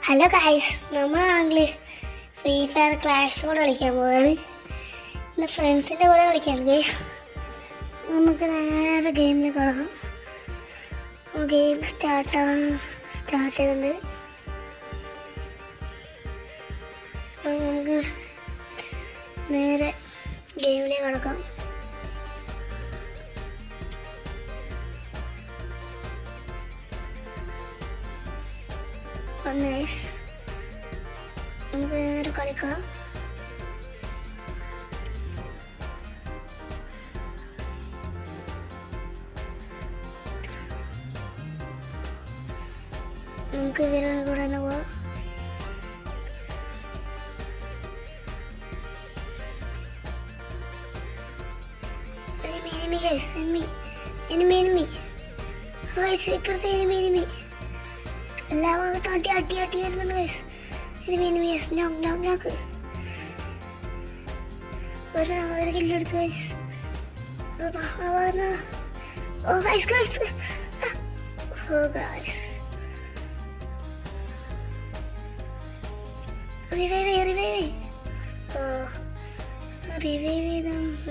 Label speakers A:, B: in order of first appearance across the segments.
A: Hello guys, നമ്മളാണെങ്കിൽ free fire clash കൂടെ കളിക്കാൻ പോവുകയാണ്. എൻ്റെ ഫ്രണ്ട്സിൻ്റെ കൂടെ കളിക്കാൻ ഗൈസ്. നമുക്ക് നേരെ ഗെയിമിലേക്ക് കടക്കാം. ഗെയിം സ്റ്റാർട്ട് ചെയ്യുന്നുണ്ട്. അപ്പം നമുക്ക് നേരെ ഗെയിമിലേക്ക് കടക്കാം. നൈസ്, നമുക്ക് നേരെ കളിക്കാം. നമുക്ക് ഇവരുടെ കൂടെ തന്നെ പോവാം. എനിമി എല്ലാ ഭാഗത്തും അട്ടി വരുന്നുണ്ട് ഗൈസ്. എനിമി നോക്ക് ഒരു കില്ലെടുത്ത് ഗൈസ്. ഓ ഗൈസ്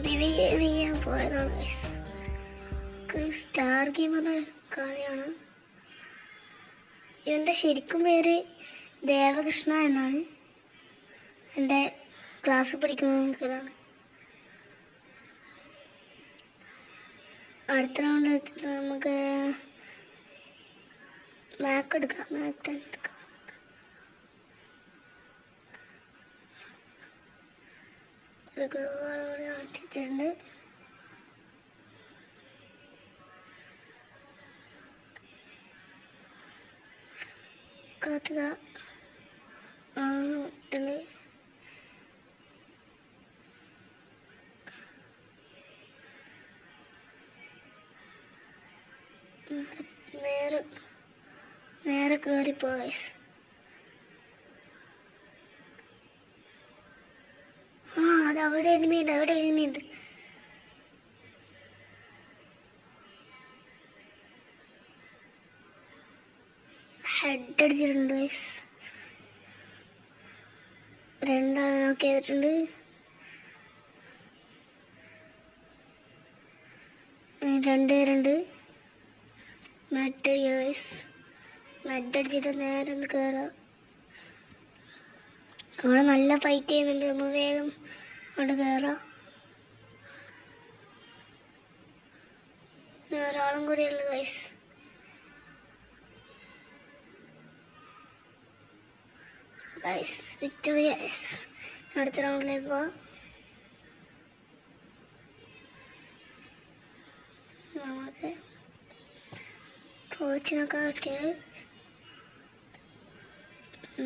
A: റിവൈവ് ചെയ്യാൻ പോയതാണ് ഗൈസ്. സ്റ്റാർ ഗെയിമർ കളിയാണ്. ഇവൻ്റെ ശരിക്കും പേര് ദേവകൃഷ്ണ എന്നാണ്. എൻ്റെ ക്ലാസ്സിൽ പഠിക്കുന്നതാണ്. അടുത്ത റൗണ്ട് വെച്ചിട്ട് നമുക്ക് മാക്ക് എടുക്കാം. മാറ്റിയിട്ടുണ്ട്. കാത്തുക ഇട്ടുണ്ട്. നേരെ കയറിപ്പോയി. അത് അവിടെ എനിമിയുണ്ട്. ഹെഡ് അടിച്ചിട്ടുണ്ട് ഗൈസ്. രണ്ടാളെ നോക്ക് ചെയ്തിട്ടുണ്ട്. രണ്ടുപേരുണ്ട്. മെഡടിച്ചിട്ട് നേരെ ഒന്ന് കയറാം. അവിടെ നല്ല ഫൈറ്റ് ചെയ്യുന്നുണ്ട്. നമ്മൾ വേഗം അവിടെ കയറാം. ഒരാളും കൂടിയുള്ളു ഗൈസ്. Victory guys. അടുത്ത റൗണ്ടിലേക്ക് പോവാം. നമുക്ക് കോച്ചിനൊക്കെ കിട്ടിയത്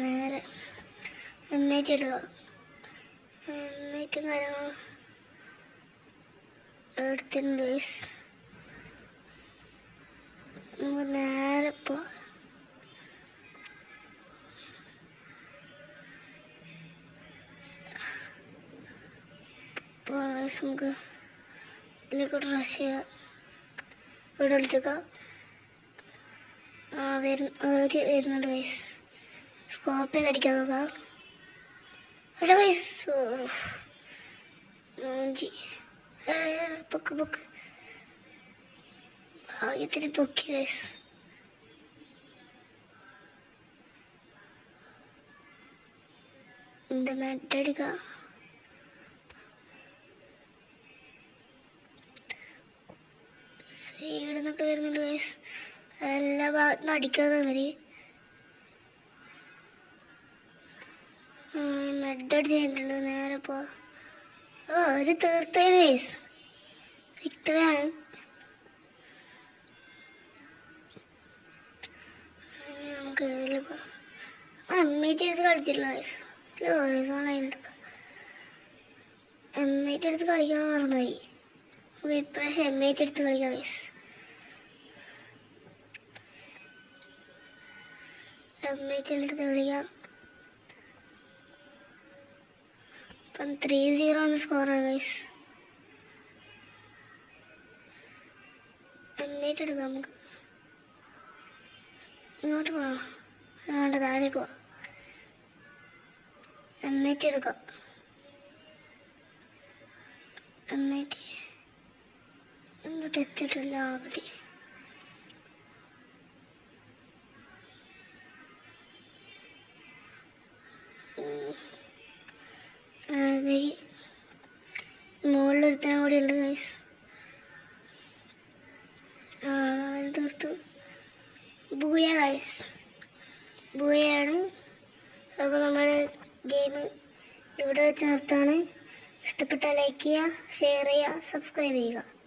A: നേരെ എമ്മേറ്റ് ഇടുക. എമ്മേറ്റും കാര്യങ്ങളും എടുത്തിട്ടുണ്ട് ഗൈസ്. നമുക്ക് നേരെ പോവാം. നമുക്ക് ഇതിലേക്കോട്ട് റഷ് ചെയ്യാം. ഇവിടെ വിളിച്ചേക്കാം. വരുന്നുണ്ട് ഗൈസ്. സ്കോപ്പ് ചെയ്തടിക്കാൻ നോക്കാം. അല്ല ഗൈസ്, പൊക്ക് ഭാഗ്യത്തിന് പൊക്കി ഗൈസ്. എന്താ മെഡടിക്കാം. ഇവിടെ നിന്നൊക്കെ വരുന്നുണ്ട് ഗൈസ്. എല്ലാ ഭാഗത്തുനിന്ന് അടിക്കാൻ മതി. മെഡടി ചെയ്തിട്ടുണ്ട്. നേരെ ഒരു തീർത്തേന് ഗൈസ്. വിക്ടറിയാണ്. നമുക്ക് ഇതിൽ എമ്മേറ്റ് എടുത്ത് കളിച്ചിട്ടില്ല ഗൈസ്. ഇതിൽ ഓരോ സോണായിട്ടുണ്ടൊക്കെ എമ്മേറ്റ് എടുത്ത് കളിക്കാൻ മറന്നുപോയി. നമുക്ക് ഇപ്രാവശ്യം എമ്മേറ്റ് എടുത്ത് കളിക്കാം ഗൈസ്. എമ്മേറ്റ് കളിക്കാം. ഇപ്പം 3-0 സ്കോറാണ് ഗൈസ്. എമ്മേറ്റ് എടുക്കാം നമുക്ക്. ഇങ്ങോട്ട് പോകാം. താഴേക്ക് പോവാം. എമ്മേറ്റ് എടുക്കാം. എമ്മേറ്റ് ഇങ്ങോട്ട് എത്തിയിട്ടില്ല. ആകട്ടെ മുകളിലൊരുത്തനം കൂടി ഉണ്ട് ഗൈസ്. അവൻ തീർത്തു. ബൂയ ഗൈസ്, ബൂയാണ്. അപ്പോൾ നമ്മുടെ ഗെയിം ഇവിടെ വെച്ച് നിർത്താണ്. ഇഷ്ടപ്പെട്ടാൽ ലൈക്ക് ചെയ്യുക, ഷെയർ ചെയ്യുക, സബ്സ്ക്രൈബ് ചെയ്യുക.